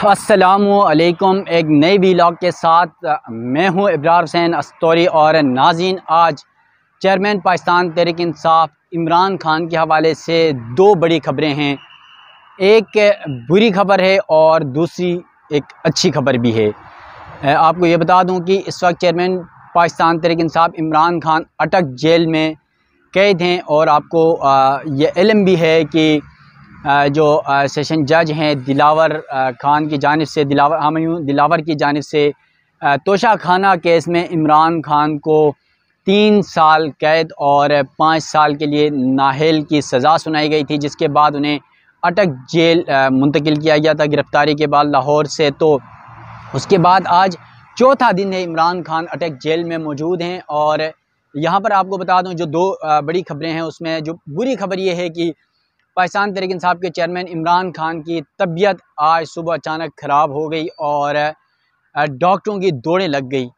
अस्सलामुअलैकुम। एक नई व्लॉग के साथ मैं हूं इब्रार हुसैन अस्तौरी। और नाज़रीन, आज चेयरमैन पाकिस्तान तहरीक इंसाफ इमरान खान के हवाले से दो बड़ी खबरें हैं। एक बुरी खबर है और दूसरी एक अच्छी खबर भी है। आपको ये बता दूं कि इस वक्त चेयरमैन पाकिस्तान तहरीक इंसाफ इमरान खान अटक जेल में कैद हैं। और आपको ये इल्म भी है कि जो सेशन जज हैं दिलावर खान की जानिब से, दिलावर की जानिब से तोशा खाना केस में इमरान खान को 3 साल कैद और 5 साल के लिए नाहल की सज़ा सुनाई गई थी, जिसके बाद उन्हें अटक जेल मुंतकिल किया गया था गिरफ़्तारी के बाद लाहौर से। तो उसके बाद आज चौथा दिन है, इमरान खान अटक जेल में मौजूद हैं। और यहाँ पर आपको बता दूँ जो दो बड़ी खबरें हैं, उसमें जो बुरी खबर ये है कि पाकिस्तान तहरीक इंसाफ के चेयरमैन इमरान खान की तबीयत आज सुबह अचानक ख़राब हो गई और डॉक्टरों की दौड़ें लग गई।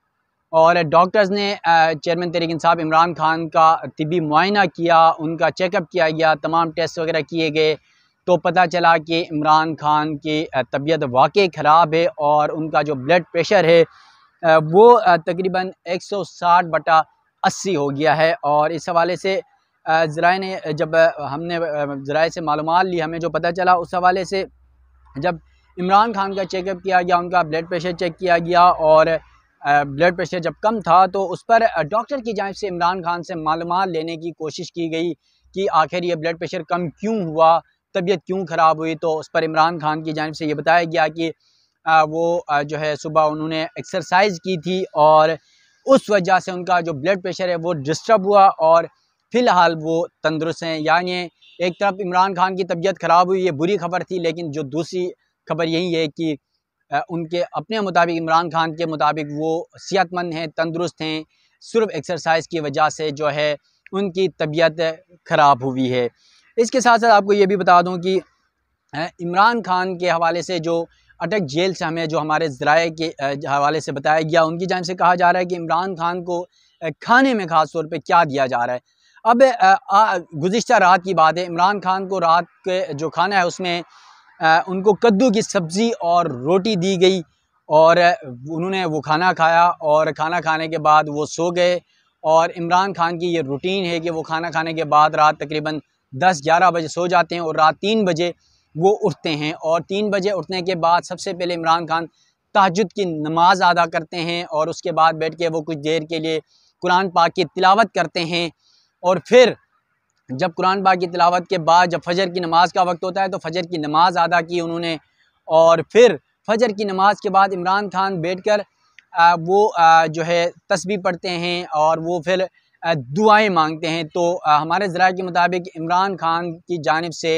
और डॉक्टर्स ने चेयरमैन तहरीक इंसाफ इमरान खान का तिब्बी मुआयना किया, उनका चेकअप किया गया, तमाम टेस्ट वगैरह किए गए। तो पता चला कि इमरान खान की तबीयत वाकई ख़राब है और उनका जो ब्लड प्रेशर है वो तकरीबन 160/80 हो गया है। और इस हवाले से ज़राए ने जब हमने ज़राए से मालूमात ली, हमें जो पता चला उस हवाले से, जब इमरान खान का चेकअप किया गया, उनका ब्लड प्रेशर चेक किया गया और ब्लड प्रेशर जब कम था तो उस पर डॉक्टर की जानिब से इमरान खान से मालूमात लेने की कोशिश की गई कि आखिर ये ब्लड प्रेशर कम क्यों हुआ, तबीयत क्यों ख़राब हुई। तो उस पर इमरान खान की जानिब से ये बताया गया कि वो जो है सुबह उन्होंने एक्सरसाइज की थी और उस वजह से उनका जो ब्लड प्रेशर है वो डिस्टर्ब हुआ और फ़िलहाल वो तंदुरुस्त हैं। यानी एक तरफ इमरान खान की तबीयत ख़राब हुई, ये बुरी खबर थी, लेकिन जो दूसरी खबर यही है कि उनके अपने मुताबिक, इमरान खान के मुताबिक, वो सेहतमंद हैं, तंदुरुस्त हैं। सिर्फ एक्सरसाइज की वजह से जो है उनकी तबीयत ख़राब हुई है। इसके साथ साथ आपको ये भी बता दूं कि इमरान खान के हवाले से जो अटक जेल से हमें जो हमारे ज़राए के हवाले से बताया गया, उनकी जानिब से कहा जा रहा है कि इमरान खान को खाने में ख़ास तौर पे क्या दिया जा रहा है। अब गुज़िश्ता रात की बात है, इमरान खान को रात के जो खाना है उसमें उनको कद्दू की सब्ज़ी और रोटी दी गई और उन्होंने वो खाना खाया और खाना खाने के बाद वो सो गए। और इमरान खान की ये रूटीन है कि वो खाना खाने के बाद रात तकरीबन 10-11 बजे सो जाते हैं और रात 3 बजे वो उठते हैं। और 3 बजे उठने के बाद सबसे पहले इमरान खान तहज्जुद की नमाज़ अदा करते हैं और उसके बाद बैठ के वो कुछ देर के लिए कुरान पाक की तिलावत करते हैं। और फिर जब कुरान पाक की तिलावत के बाद जब फ़जर की नमाज़ का वक्त होता है तो फ़जर की नमाज़ अदा की उन्होंने। और फिर फ़जर की नमाज़ के बाद इमरान खान बैठकर वो जो है तस्बीह पढ़ते हैं और वो फिर दुआएं मांगते हैं। तो हमारे ज़राए के मुताबिक इमरान खान की जानिब से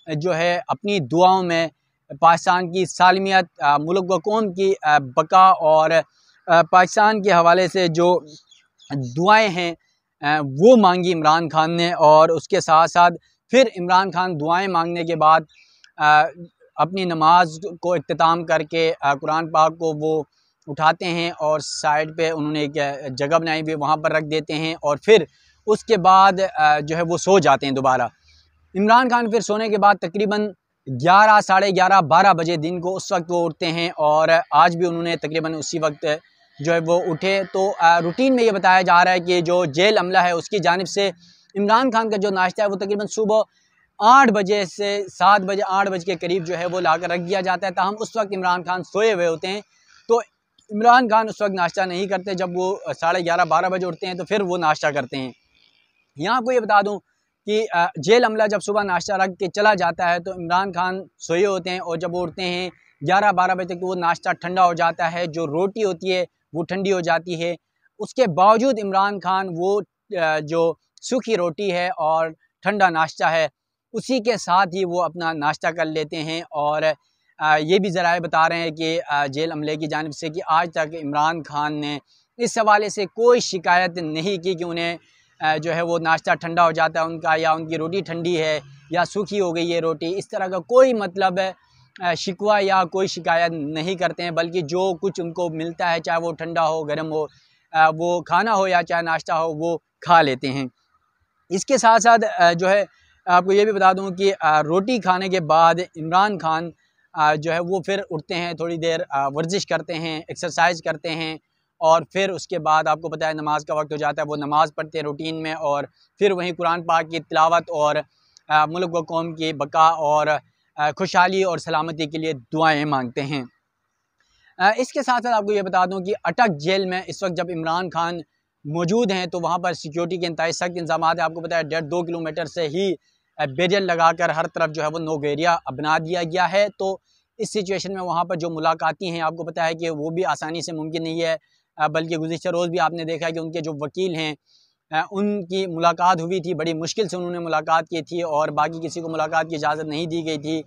जो है अपनी दुआओं में पाकिस्तान की सालमियत, मुल्क व कौम की बका और पाकिस्तान के हवाले से जो दुआएं हैं वो मांगी इमरान खान ने। और उसके साथ साथ फिर इमरान खान दुआएं मांगने के बाद अपनी नमाज को इख्तिताम करके कुरान पाक को वो उठाते हैं और साइड पे उन्होंने एक जगह बनाई हुई, वहाँ पर रख देते हैं और फिर उसके बाद जो है वो सो जाते हैं दोबारा। इमरान खान फिर सोने के बाद तकरीबन 11, साढ़े 11, 12 बजे दिन को उस वक्त वो उठते हैं और आज भी उन्होंने तकरीबन उसी वक्त जो है वो उठे। तो रूटीन में ये बताया जा रहा है कि जो जेल अमला है उसकी जानिब से इमरान खान का जो नाश्ता है वो तकरीबन सुबह 8 बजे से 7 बजे, 8 बजे के करीब जो है वो लाकर रख दिया जाता है। ताहम उस वक्त इमरान खान सोए हुए होते हैं, तो इमरान खान उस वक्त नाश्ता नहीं करते। जब वो साढ़े 11, 12 बजे उठते हैं तो फिर वो नाश्ता करते हैं। यहाँ आपको ये बता दूँ कि जेल अमला जब सुबह नाश्ता रख के चला जाता है तो इमरान खान सोए होते हैं और जब वो उठते हैं 11-12 बजे तक वो नाश्ता ठंडा हो जाता है, जो रोटी होती है वो ठंडी हो जाती है। उसके बावजूद इमरान खान वो जो सूखी रोटी है और ठंडा नाश्ता है उसी के साथ ही वो अपना नाश्ता कर लेते हैं। और ये भी ज़राए बता रहे हैं कि जेल अमले की जानिब से कि आज तक इमरान खान ने इस हवाले से कोई शिकायत नहीं की कि उन्हें जो है वो नाश्ता ठंडा हो जाता है उनका, या उनकी रोटी ठंडी है या सूखी हो गई है रोटी, इस तरह का कोई मतलब शिकवा या कोई शिकायत नहीं करते हैं। बल्कि जो कुछ उनको मिलता है, चाहे वो ठंडा हो, गर्म हो, वो खाना हो या चाहे नाश्ता हो, वो खा लेते हैं। इसके साथ साथ जो है आपको ये भी बता दूं कि रोटी खाने के बाद इमरान खान जो है वो फिर उठते हैं, थोड़ी देर वर्जिश करते हैं, एक्सरसाइज करते हैं और फिर उसके बाद आपको पता है नमाज का वक्त हो जाता है, वो नमाज़ पढ़ते हैं रूटीन में और फिर वहीं कुरान पाक की तिलावत और मुल्क व कौम की बका और खुशहाली और सलामती के लिए दुआएं मांगते हैं। इसके साथ साथ आपको ये बता दूं कि अटक जेल में इस वक्त जब इमरान खान मौजूद हैं तो वहाँ पर सिक्योरिटी के इंतहाई सख्त इंतजाम है। आपको पता है 1.5-2 किलोमीटर से ही बैरियर लगाकर हर तरफ जो है वो नो एरिया बना दिया गया है। तो इस सिचुएशन में वहाँ पर जो मुलाकाती हैं आपको पता है कि वो भी आसानी से मुमकिन नहीं है, बल्कि गुज़िश्ता रोज़ भी आपने देखा है कि उनके जो वकील हैं उनकी मुलाकात हुई थी, बड़ी मुश्किल से उन्होंने मुलाकात की थी और बाकी किसी को मुलाकात की इजाज़त नहीं दी गई थी।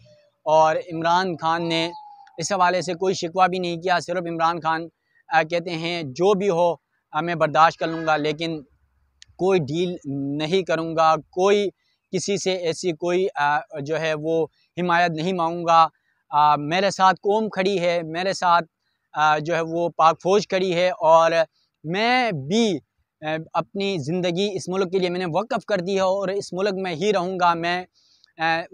और इमरान खान ने इस हवाले से कोई शिकवा भी नहीं किया। सिर्फ इमरान खान कहते हैं जो भी हो मैं बर्दाश्त कर लूँगा, लेकिन कोई डील नहीं करूँगा, कोई किसी से ऐसी कोई जो है वो हिमायत नहीं मांगूँगा। मेरे साथ कौम खड़ी है, मेरे साथ जो है वो पाक फ़ौज खड़ी है और मैं भी अपनी ज़िंदगी इस मुल्क के लिए मैंने वक़्फ़ कर दी है और इस मुल्क में ही रहूँगा। मैं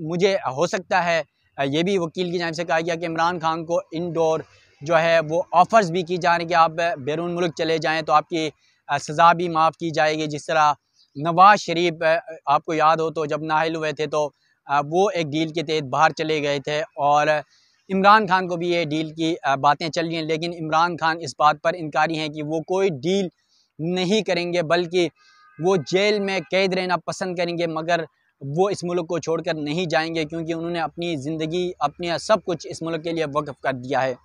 मुझे हो सकता है ये भी वकील की जानिब से कहा गया कि इमरान खान को इंडोर जो है वो ऑफ़र्स भी की जा रही कि आप बैरून मुल्क चले जाएँ तो आपकी सज़ा भी माफ़ की जाएगी। जिस तरह नवाज़ शरीफ आपको याद हो तो जब नाअहल हुए थे तो वो एक डील के तहत बाहर चले गए थे और इमरान खान को भी ये डील की बातें चल रही हैं, लेकिन इमरान खान इस बात पर इनकारी हैं कि वो कोई डील नहीं करेंगे, बल्कि वो जेल में कैद रहना पसंद करेंगे, मगर वो इस मुल्क को छोड़कर नहीं जाएंगे क्योंकि उन्होंने अपनी ज़िंदगी, अपने सब कुछ इस मुल्क के लिए वक़्फ़ कर दिया है।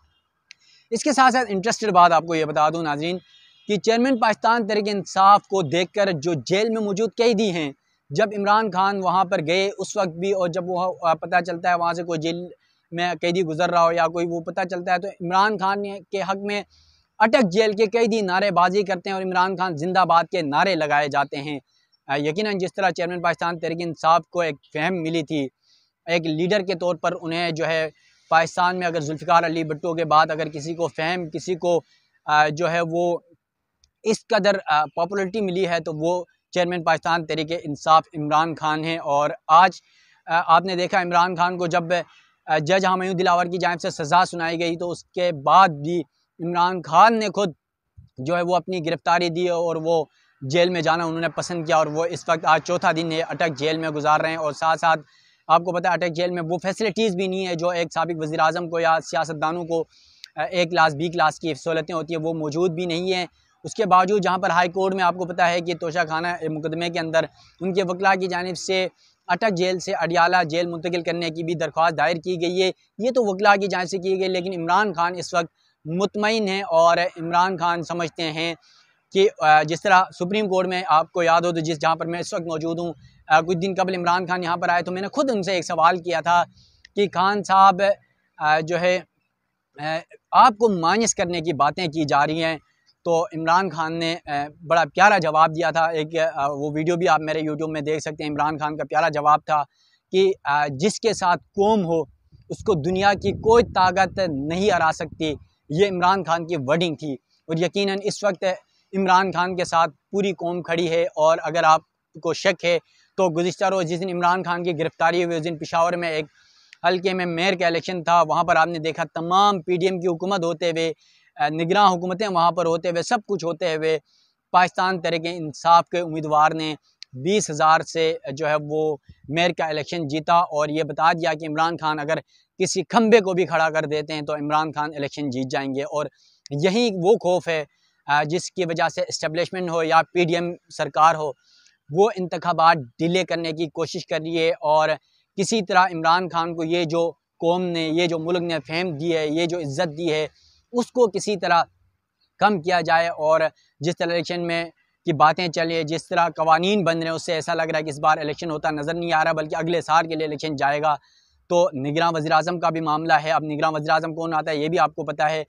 इसके साथ साथ इंटरेस्टेड बात आपको ये बता दूं नाज़रीन कि चेयरमैन पाकिस्तान तहरीक इंसाफ को देखकर जो जेल में मौजूद कैदी हैं, जब इमरान खान वहाँ पर गए उस वक्त भी और जब वो पता चलता है वहाँ से कोई जेल में कैदी गुजर रहा हो या कोई वो पता चलता है तो इमरान खान के हक़ में अटक जेल के कैदी नारेबाजी करते हैं और इमरान खान जिंदाबाद के नारे लगाए जाते हैं। यकीनन जिस तरह चेयरमैन पाकिस्तान तहरीक इंसाफ को एक फ़हम मिली थी, एक लीडर के तौर पर उन्हें जो है पाकिस्तान में अगर जुल्फ़िकार अली भुट्टो के बाद अगर किसी को फ़हम, किसी को जो है वो इस कदर पॉपुलरिटी मिली है तो वो चेयरमैन पाकिस्तान तहरीक इंसाफ इमरान खान हैं। और आज आपने देखा इमरान खान को जब जज हमयूं दिलावर की जानिब से सज़ा सुनाई गई तो उसके बाद भी इमरान खान ने खुद जो है वो अपनी गिरफ़्तारी दी और वो जेल में जाना उन्होंने पसंद किया और वो इस वक्त आज चौथा दिन है अटक जेल में गुजार रहे हैं। और साथ साथ आपको पता है अटक जेल में वो फैसिलिटीज़ भी नहीं है जो एक साबिक़ वज़ीर आज़म को या सियासतदानों को A क्लास B क्लास की सहूलतें होती हैं, वो मौजूद भी नहीं हैं। उसके बावजूद जहाँ पर हाई कोर्ट में आपको पता है कि तोशा खाना मुकदमे के अंदर उनके वकला की जानिब से अटक जेल से अडियाला जेल मुंतकिल करने की भी दरख्वास्त दायर की गई है। ये तो वकला की जानिब से की गई, लेकिन इमरान खान इस वक्त मुतमईन हैं और इमरान खान समझते हैं कि जिस तरह सुप्रीम कोर्ट में आपको याद हो तो जहाँ पर मैं इस वक्त मौजूद हूँ, कुछ दिन कबल इमरान खान यहाँ पर आए तो मैंने खुद उनसे एक सवाल किया था कि खान साहब जो है आपको मायूस करने की बातें की जा रही हैं। तो इमरान खान ने बड़ा प्यारा जवाब दिया था। एक वो वीडियो भी आप मेरे यूट्यूब में देख सकते हैं। इमरान खान का प्यारा जवाब था कि जिसके साथ कौम हो उसको दुनिया की कोई ताकत नहीं हरा सकती। ये इमरान खान की वर्डिंग थी और यकीनन इस वक्त इमरान खान के साथ पूरी कौम खड़ी है। और अगर आपको शक है तो गुज़िश्ता रोज़ जिस दिन इमरान खान की गिरफ़्तारी हुई उस दिन पेशावर में एक हल्के में मेयर का इलेक्शन था, वहाँ पर आपने देखा तमाम PDM की हुकूमत होते हुए, निगरान हुकूमतें वहाँ पर होते हुए, सब कुछ होते हुए पाकिस्तान तहरीक इंसाफ के उम्मीदवार ने 20,000 से जो है वो मेयर का इलेक्शन जीता और ये बता दिया कि इमरान खान अगर किसी खंबे को भी खड़ा कर देते हैं तो इमरान खान इलेक्शन जीत जाएंगे। और यही वो खौफ है जिसकी वजह से इस्टेब्लिशमेंट हो या PDM सरकार हो, वो इंतखाबात डिले करने की कोशिश कर रही है और किसी तरह इमरान खान को ये जो कौम ने, ये जो मुल्क ने फ़हम दी है, ये जो इज़्ज़त दी है, उसको किसी तरह कम किया जाए। और जिस तरह इलेक्शन में की बातें चली, जिस तरह कवानीन बन रहे हैं, उससे ऐसा लग रहा है कि इस बार इलेक्शन होता नज़र नहीं आ रहा, बल्कि अगले साल के लिए इलेक्शन जाएगा। तो निगरान वज़ीर आज़म का भी मामला है। अब निगरान वज़ीर आज़म कौन आता है ये भी आपको पता है।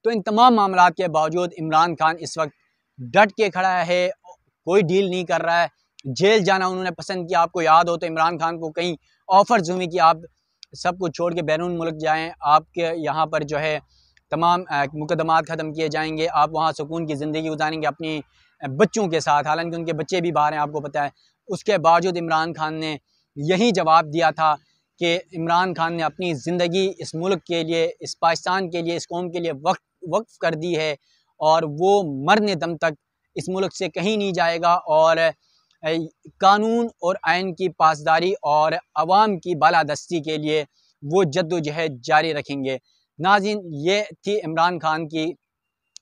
तो इन तमाम मामलात के बावजूद इमरान खान इस वक्त डट के खड़ा है, कोई डील नहीं कर रहा है। जेल जाना उन्होंने पसंद किया। आपको याद हो तो इमरान खान को कई ऑफ़र्स हुई कि आप सब कुछ छोड़ के बैरून मुल्क जाएं, आपके यहाँ पर जो है तमाम मुकदमात ख़त्म किए जाएंगे, आप वहाँ सुकून की ज़िंदगी गुजारेंगे अपनी बच्चों के साथ, हालांकि उनके बच्चे भी बाहर हैं आपको पता है। उसके बावजूद इमरान खान ने यही जवाब दिया था कि इमरान खान ने अपनी ज़िंदगी इस मुल्क के लिए, इस पाकिस्तान के लिए, इस कौम के लिए वक्फ कर दी है और वो मरने दम तक इस मुल्क से कहीं नहीं जाएगा और कानून और आइन की पासदारी और अवाम की बालादस्ती के लिए वो जद्दोजहद जारी रखेंगे। नाज़रीन, ये थी इमरान खान की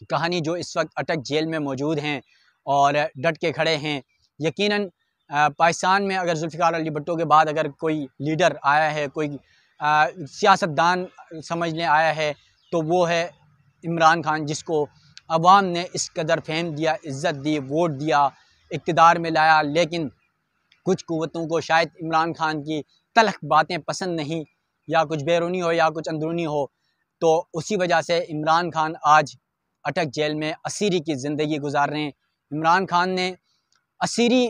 कहानी, जो इस वक्त अटक जेल में मौजूद हैं और डट के खड़े हैं। यकीनन पाकिस्तान में अगर जुल्फ़िकार अली भुट्टो के बाद अगर कोई लीडर आया है, कोई सियासतदान समझने आया है, तो वो है इमरान खान, जिसको अवाम ने इस कदर फ़ेम दिया, इज़्ज़त दी, वोट दिया, इक़्तिदार में लाया। लेकिन कुछ क़ुव्वतों को शायद इमरान खान की तल्ख़ बातें पसंद नहीं, या कुछ बैरूनी हो या कुछ अंदरूनी हो, तो उसी वजह से इमरान खान आज अटक जेल में असीरी की ज़िंदगी गुजार रहे हैं। इमरान खान ने असीरी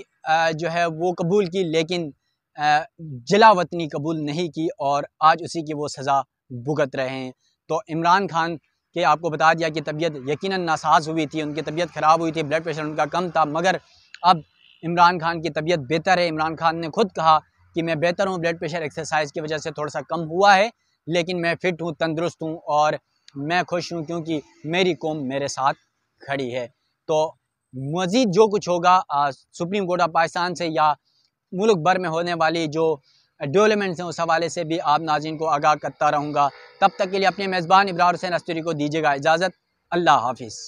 जो है वो कबूल की, लेकिन जिला वतनी कबूल नहीं की और आज उसी की वो सज़ा भुगत रहे हैं। तो इमरान खान के आपको बता दिया कि तबीयत यकीनन नासाज हुई थी, उनकी तबीयत ख़राब हुई थी, ब्लड प्रेशर उनका कम था, मगर अब इमरान खान की तबीयत बेहतर है। इमरान खान ने खुद कहा कि मैं बेहतर हूँ, ब्लड प्रेशर एक्सरसाइज की वजह से थोड़ा सा कम हुआ है, लेकिन मैं फ़िट हूँ, तंदुरुस्त हूँ और मैं खुश हूँ क्योंकि मेरी कौम मेरे साथ खड़ी है। तो मज़ीद जो कुछ होगा सुप्रीम कोर्ट ऑफ पाकिस्तान से या मुल्क भर में होने वाली जो डेवलपमेंट्स हैं, उस हवाले से भी आप नाज़रीन को आगाह करता रहूँगा। तब तक के लिए अपने मेज़बान इब्रार हुसैन अस्तरी को दीजिएगा इजाज़त। अल्लाह हाफ़िज़।